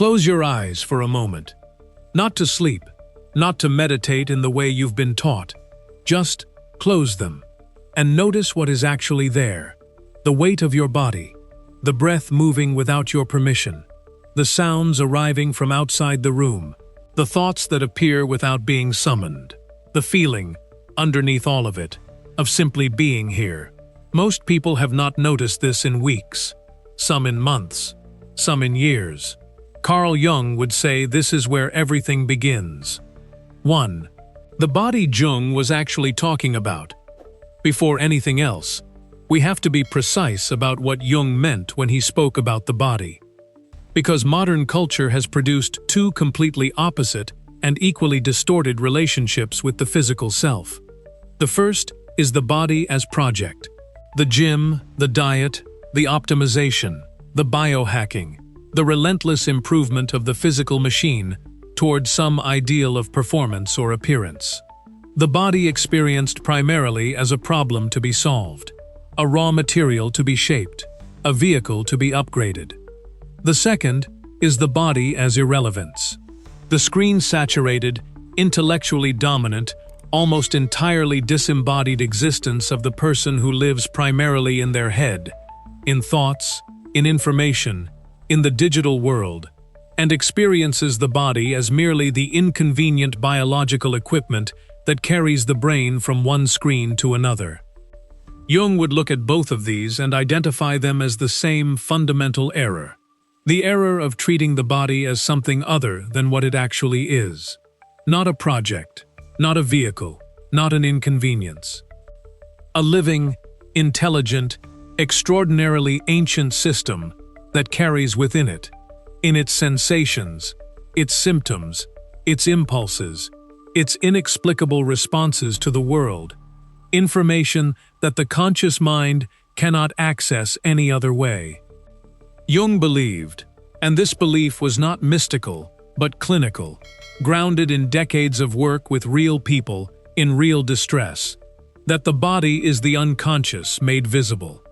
Close your eyes for a moment. Not to sleep, not to meditate in the way you've been taught. Just close them and notice what is actually there. The weight of your body, the breath moving without your permission, the sounds arriving from outside the room, the thoughts that appear without being summoned, the feeling, underneath all of it, of simply being here. Most people have not noticed this in weeks, some in months, some in years. Carl Jung would say this is where everything begins. 1. The body Jung was actually talking about. Before anything else, we have to be precise about what Jung meant when he spoke about the body. Because modern culture has produced two completely opposite and equally distorted relationships with the physical self. The first is the body as project. The gym, the diet, the optimization, the biohacking, the relentless improvement of the physical machine toward some ideal of performance or appearance. The body experienced primarily as a problem to be solved, a raw material to be shaped, a vehicle to be upgraded. The second is the body as irrelevance. The screen-saturated, intellectually dominant, almost entirely disembodied existence of the person who lives primarily in their head, in thoughts, in information, in the digital world, and experiences the body as merely the inconvenient biological equipment that carries the brain from one screen to another. Jung would look at both of these and identify them as the same fundamental error. The error of treating the body as something other than what it actually is. Not a project, not a vehicle, not an inconvenience. A living, intelligent, extraordinarily ancient system that carries within it, in its sensations, its symptoms, its impulses, its inexplicable responses to the world, information that the conscious mind cannot access any other way. Jung believed, and this belief was not mystical, but clinical, grounded in decades of work with real people in real distress, that the body is the unconscious made visible,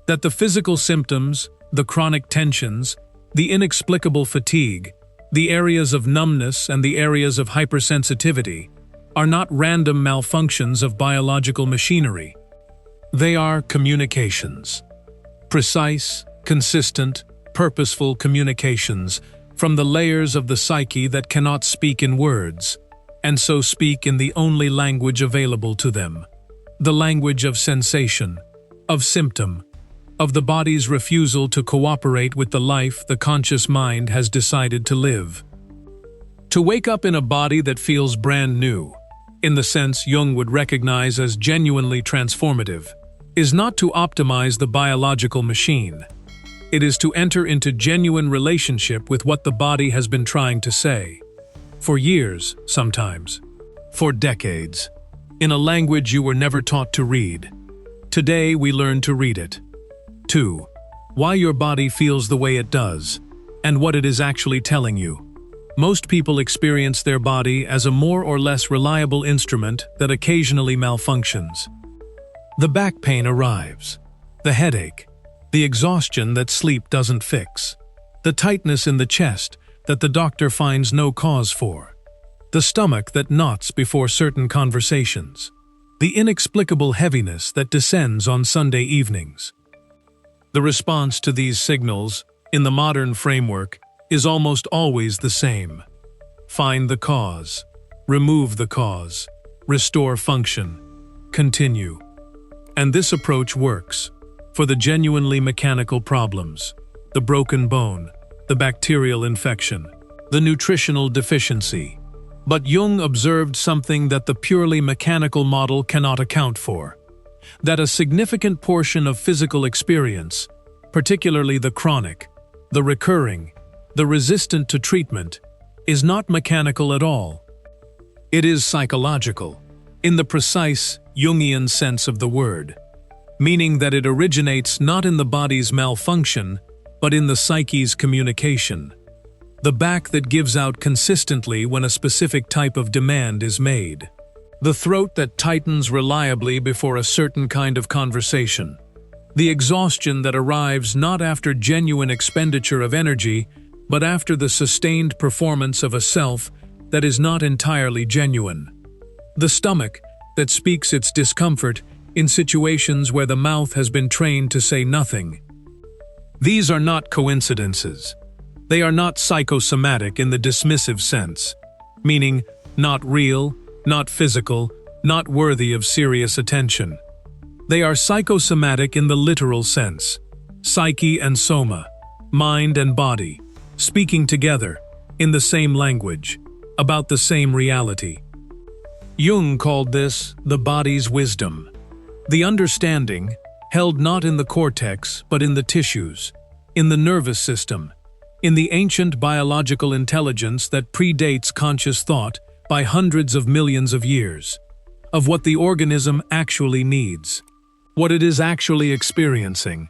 that the physical symptoms, the chronic tensions, the inexplicable fatigue, the areas of numbness and the areas of hypersensitivity are not random malfunctions of biological machinery. They are communications. Precise, consistent, purposeful communications from the layers of the psyche that cannot speak in words, and so speak in the only language available to them, the language of sensation, of symptom, of the body's refusal to cooperate with the life the conscious mind has decided to live. To wake up in a body that feels brand new, in the sense Jung would recognize as genuinely transformative, is not to optimize the biological machine. It is to enter into genuine relationship with what the body has been trying to say. For years, sometimes. For decades. In a language you were never taught to read. Today we learn to read it. 2. Why your body feels the way it does, and what it is actually telling you. Most people experience their body as a more or less reliable instrument that occasionally malfunctions. The back pain arrives, the headache, the exhaustion that sleep doesn't fix, the tightness in the chest that the doctor finds no cause for, the stomach that knots before certain conversations, the inexplicable heaviness that descends on Sunday evenings. The response to these signals, in the modern framework, is almost always the same. Find the cause, remove the cause, restore function, continue. And this approach works for the genuinely mechanical problems, the broken bone, the bacterial infection, the nutritional deficiency. But Jung observed something that the purely mechanical model cannot account for. That a significant portion of physical experience, particularly the chronic, the recurring, the resistant to treatment, is not mechanical at all. It is psychological, in the precise Jungian sense of the word, meaning that it originates not in the body's malfunction, but in the psyche's communication. The back that gives out consistently when a specific type of demand is made. The throat that tightens reliably before a certain kind of conversation. The exhaustion that arrives not after genuine expenditure of energy, but after the sustained performance of a self that is not entirely genuine. The stomach that speaks its discomfort in situations where the mouth has been trained to say nothing. These are not coincidences. They are not psychosomatic in the dismissive sense, meaning not real, not physical, not worthy of serious attention. They are psychosomatic in the literal sense, psyche and soma, mind and body, speaking together, in the same language, about the same reality. Jung called this the body's wisdom, the understanding held not in the cortex but in the tissues, in the nervous system, in the ancient biological intelligence that predates conscious thought by hundreds of millions of years, of what the organism actually needs, what it is actually experiencing,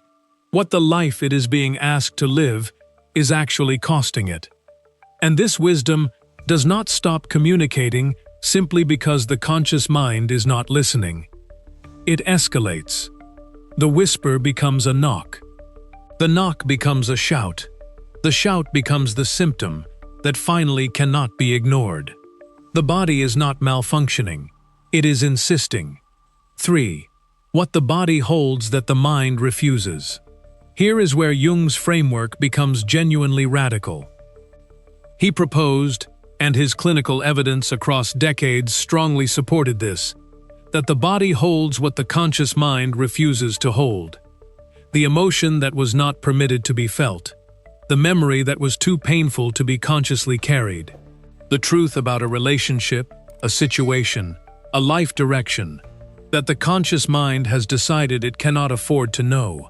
what the life it is being asked to live is actually costing it. And this wisdom does not stop communicating simply because the conscious mind is not listening. It escalates. The whisper becomes a knock. The knock becomes a shout. The shout becomes the symptom that finally cannot be ignored. The body is not malfunctioning. It is insisting. 3. What the body holds that the mind refuses. Here is where Jung's framework becomes genuinely radical. He proposed, and his clinical evidence across decades strongly supported this, that the body holds what the conscious mind refuses to hold. The emotion that was not permitted to be felt. The memory that was too painful to be consciously carried. The truth about a relationship, a situation, a life direction, that the conscious mind has decided it cannot afford to know.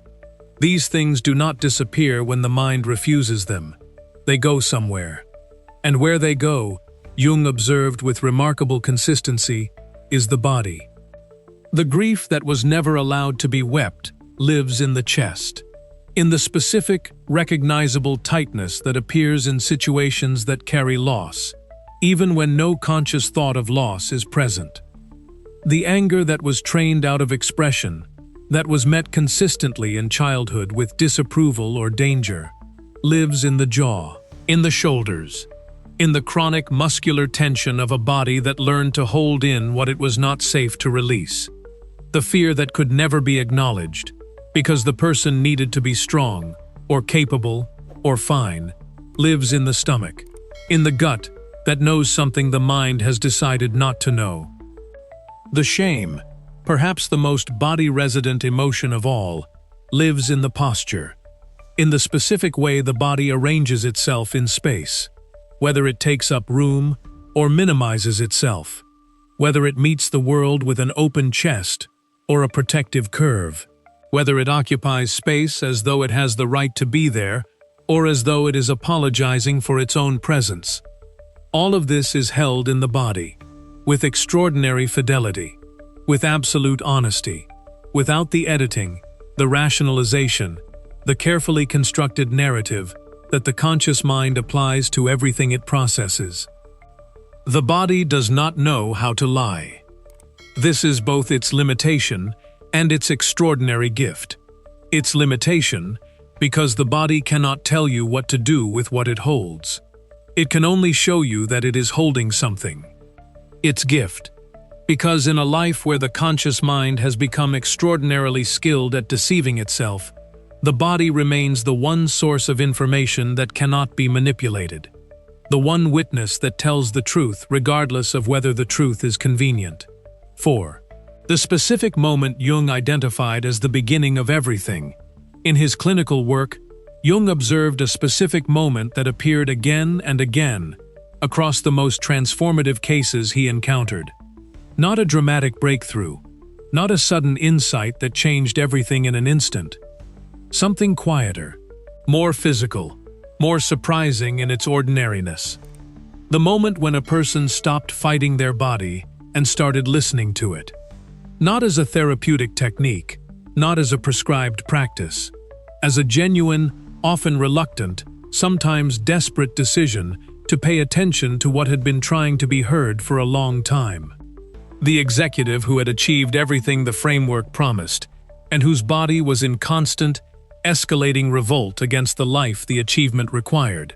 These things do not disappear when the mind refuses them. They go somewhere. And where they go, Jung observed with remarkable consistency, is the body. The grief that was never allowed to be wept lives in the chest, in the specific, recognizable tightness that appears in situations that carry loss, even when no conscious thought of loss is present. The anger that was trained out of expression, that was met consistently in childhood with disapproval or danger, lives in the jaw, in the shoulders, in the chronic muscular tension of a body that learned to hold in what it was not safe to release. The fear that could never be acknowledged, because the person needed to be strong, or capable, or fine, lives in the stomach, in the gut that knows something the mind has decided not to know. The shame, perhaps the most body-resident emotion of all, lives in the posture, in the specific way the body arranges itself in space, whether it takes up room or minimizes itself, whether it meets the world with an open chest or a protective curve, whether it occupies space as though it has the right to be there or as though it is apologizing for its own presence. All of this is held in the body, with extraordinary fidelity, with absolute honesty, without the editing, the rationalization, the carefully constructed narrative that the conscious mind applies to everything it processes. The body does not know how to lie. This is both its limitation and its extraordinary gift. Its limitation, because the body cannot tell you what to do with what it holds. It can only show you that it is holding something. Its gift, because in a life where the conscious mind has become extraordinarily skilled at deceiving itself, the body remains the one source of information that cannot be manipulated, the one witness that tells the truth regardless of whether the truth is convenient. 4. The specific moment Jung identified as the beginning of everything. In his clinical work, Jung observed a specific moment that appeared again and again across the most transformative cases he encountered. Not a dramatic breakthrough, not a sudden insight that changed everything in an instant. Something quieter, more physical, more surprising in its ordinariness. The moment when a person stopped fighting their body and started listening to it. Not as a therapeutic technique, not as a prescribed practice, as a genuine, often reluctant, sometimes desperate decision to pay attention to what had been trying to be heard for a long time. The executive who had achieved everything the framework promised, and whose body was in constant, escalating revolt against the life the achievement required.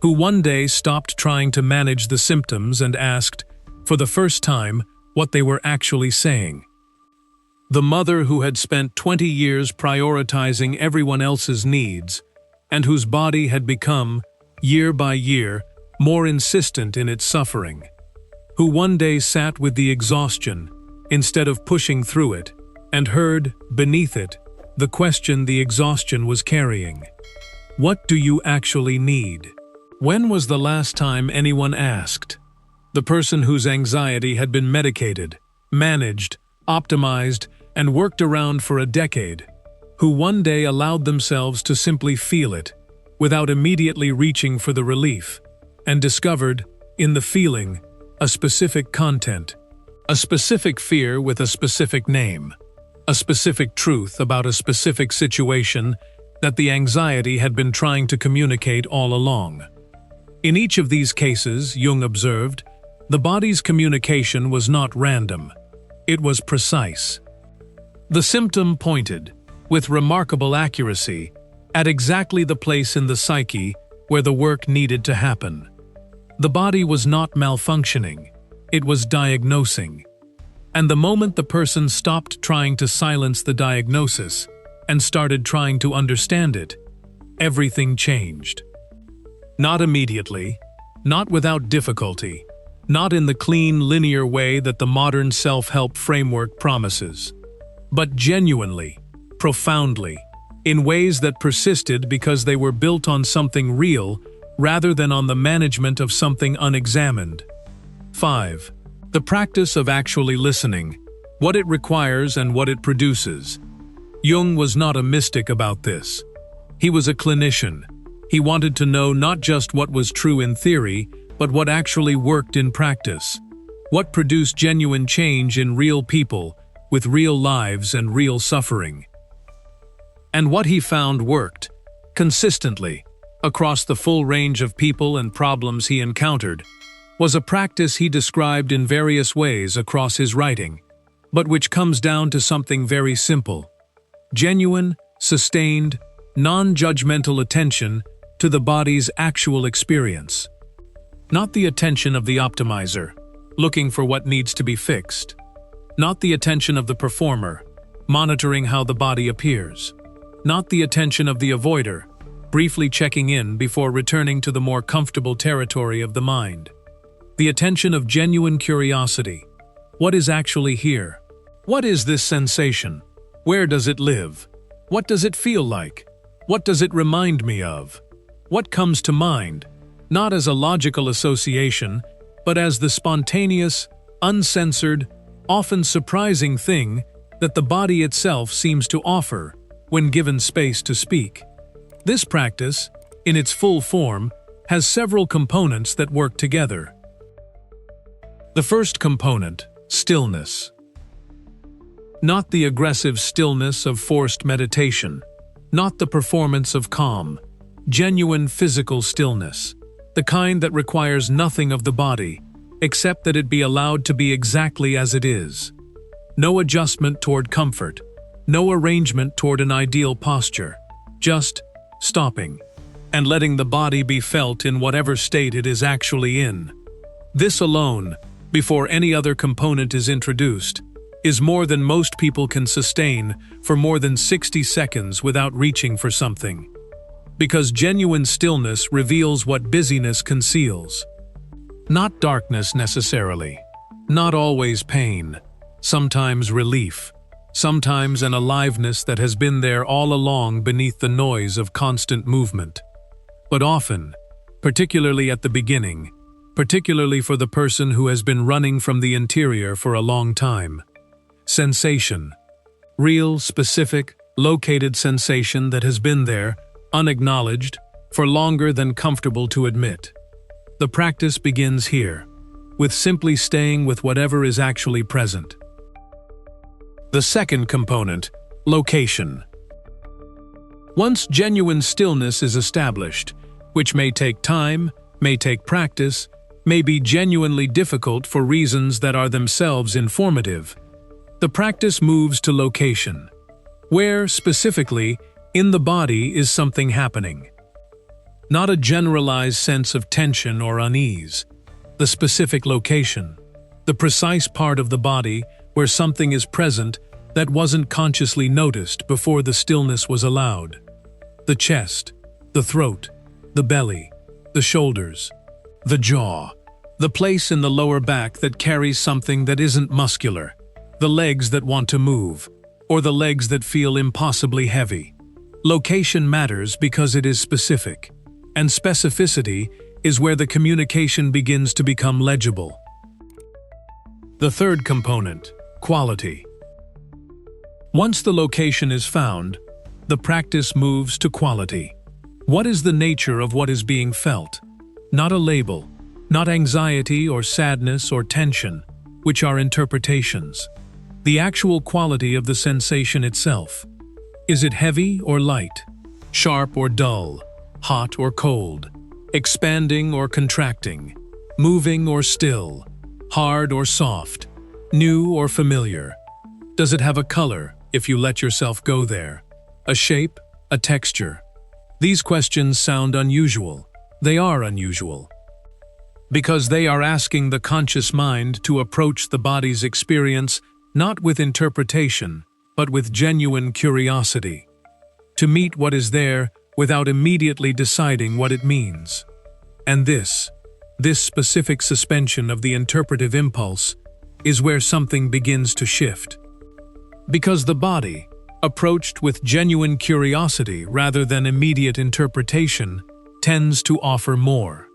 who one day stopped trying to manage the symptoms and asked, for the first time, what they were actually saying. The mother who had spent 20 years prioritizing everyone else's needs, and whose body had become, year by year, more insistent in its suffering, who one day sat with the exhaustion, instead of pushing through it, and heard, beneath it, the question the exhaustion was carrying. What do you actually need? When was the last time anyone asked? The person whose anxiety had been medicated, managed, optimized, and worked around for a decade, who one day allowed themselves to simply feel it, without immediately reaching for the relief, and discovered, in the feeling, a specific content, a specific fear with a specific name, a specific truth about a specific situation that the anxiety had been trying to communicate all along. In each of these cases, Jung observed, the body's communication was not random. It was precise. The symptom pointed, with remarkable accuracy, at exactly the place in the psyche where the work needed to happen. The body was not malfunctioning, it was diagnosing. And the moment the person stopped trying to silence the diagnosis and started trying to understand it, everything changed. Not immediately, not without difficulty, not in the clean, linear way that the modern self-help framework promises, but genuinely, profoundly, in ways that persisted because they were built on something real rather than on the management of something unexamined. 5. The practice of actually listening, what it requires and what it produces. Jung was not a mystic about this. He was a clinician. He wanted to know not just what was true in theory, but what actually worked in practice. What produced genuine change in real people, with real lives and real suffering. And what he found worked, consistently, across the full range of people and problems he encountered, was a practice he described in various ways across his writing, but which comes down to something very simple: genuine, sustained, non-judgmental attention to the body's actual experience. Not the attention of the optimizer, looking for what needs to be fixed. Not the attention of the performer, monitoring how the body appears. Not the attention of the avoider, briefly checking in before returning to the more comfortable territory of the mind. The attention of genuine curiosity. What is actually here? What is this sensation? Where does it live? What does it feel like? What does it remind me of? What comes to mind? Not as a logical association, but as the spontaneous, uncensored, often surprising thing that the body itself seems to offer when given space to speak. This practice, in its full form, has several components that work together. The first component, stillness. Not the aggressive stillness of forced meditation, not the performance of calm, genuine physical stillness, the kind that requires nothing of the body, except that it be allowed to be exactly as it is. No adjustment toward comfort, no arrangement toward an ideal posture, just stopping, and letting the body be felt in whatever state it is actually in. This alone, before any other component is introduced, is more than most people can sustain for more than 60 seconds without reaching for something. Because genuine stillness reveals what busyness conceals. Not darkness necessarily, not always pain, sometimes relief, sometimes an aliveness that has been there all along beneath the noise of constant movement. But often, particularly at the beginning, particularly for the person who has been running from the interior for a long time, sensation, real, specific, located sensation that has been there, unacknowledged, for longer than comfortable to admit. The practice begins here, with simply staying with whatever is actually present. The second component, location. Once genuine stillness is established, which may take time, may take practice, may be genuinely difficult for reasons that are themselves informative, the practice moves to location, where, specifically, in the body is something happening. not a generalized sense of tension or unease. The specific location, the precise part of the body where something is present that wasn't consciously noticed before the stillness was allowed. The chest, the throat, the belly, the shoulders, the jaw, the place in the lower back that carries something that isn't muscular, the legs that want to move, or the legs that feel impossibly heavy. Location matters because it is specific, and specificity is where the communication begins to become legible. The third component, quality. Once the location is found, the practice moves to quality. What is the nature of what is being felt? Not a label, not anxiety or sadness or tension, which are interpretations. The actual quality of the sensation itself. Is it heavy or light? Sharp or dull? Hot or cold? Expanding or contracting? Moving or still? Hard or soft? New or familiar? Does it have a color if you let yourself go there? A shape? A texture? These questions sound unusual. They are unusual. Because they are asking the conscious mind to approach the body's experience not with interpretation, but with genuine curiosity. To meet what is there without immediately deciding what it means. And this specific suspension of the interpretive impulse is where something begins to shift. Because the body, approached with genuine curiosity rather than immediate interpretation, tends to offer more.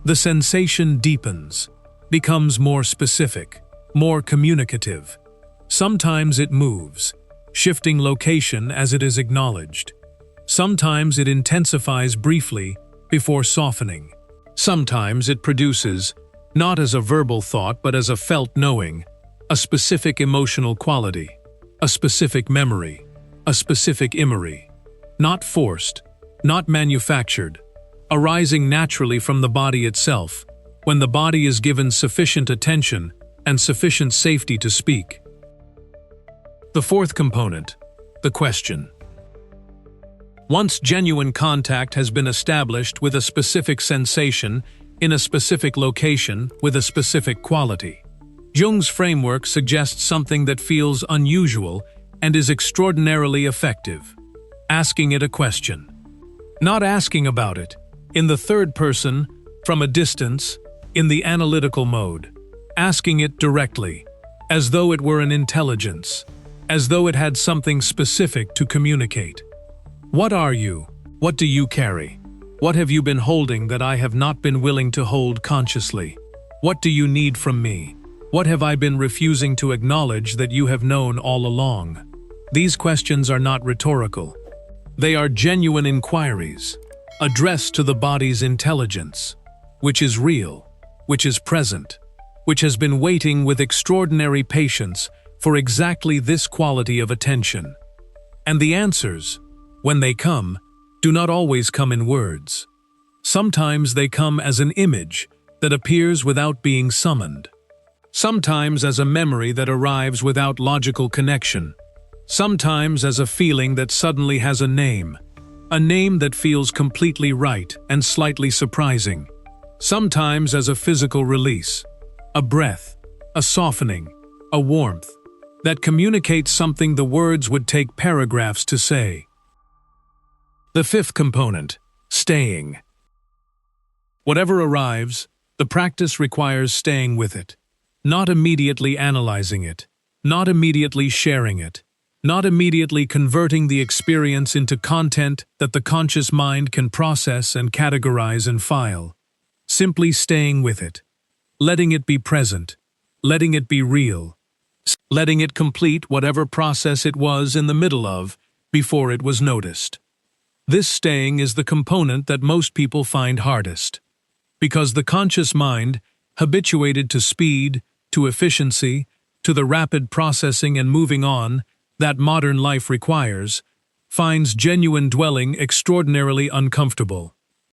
The sensation deepens, becomes more specific, more communicative. Sometimes it moves, shifting location as it is acknowledged. Sometimes it intensifies briefly before softening. Sometimes it produces, not as a verbal thought but as a felt knowing, a specific emotional quality, a specific memory, a specific imagery. Not forced, not manufactured, arising naturally from the body itself, when the body is given sufficient attention and sufficient safety to speak. The fourth component, the question. Once genuine contact has been established with a specific sensation in a specific location with a specific quality, Jung's framework suggests something that feels unusual and is extraordinarily effective. Asking it a question. Not asking about it, in the third person, from a distance, in the analytical mode. Asking it directly, as though it were an intelligence, as though it had something specific to communicate. What are you? What do you carry? What have you been holding that I have not been willing to hold consciously? What do you need from me? What have I been refusing to acknowledge that you have known all along? These questions are not rhetorical. They are genuine inquiries, addressed to the body's intelligence, which is real, which is present, which has been waiting with extraordinary patience for exactly this quality of attention. And the answers, when they come, do not always come in words. Sometimes they come as an image that appears without being summoned. Sometimes as a memory that arrives without logical connection. Sometimes as a feeling that suddenly has a name that feels completely right and slightly surprising. Sometimes as a physical release, a breath, a softening, a warmth that communicates something the words would take paragraphs to say. The fifth component, staying. Whatever arrives, the practice requires staying with it, not immediately analyzing it, not immediately sharing it, not immediately converting the experience into content that the conscious mind can process and categorize and file. Simply staying with it, letting it be present, letting it be real, letting it complete whatever process it was in the middle of before it was noticed. This staying is the component that most people find hardest, because the conscious mind, habituated to speed, to efficiency, to the rapid processing and moving on that modern life requires, finds genuine dwelling extraordinarily uncomfortable.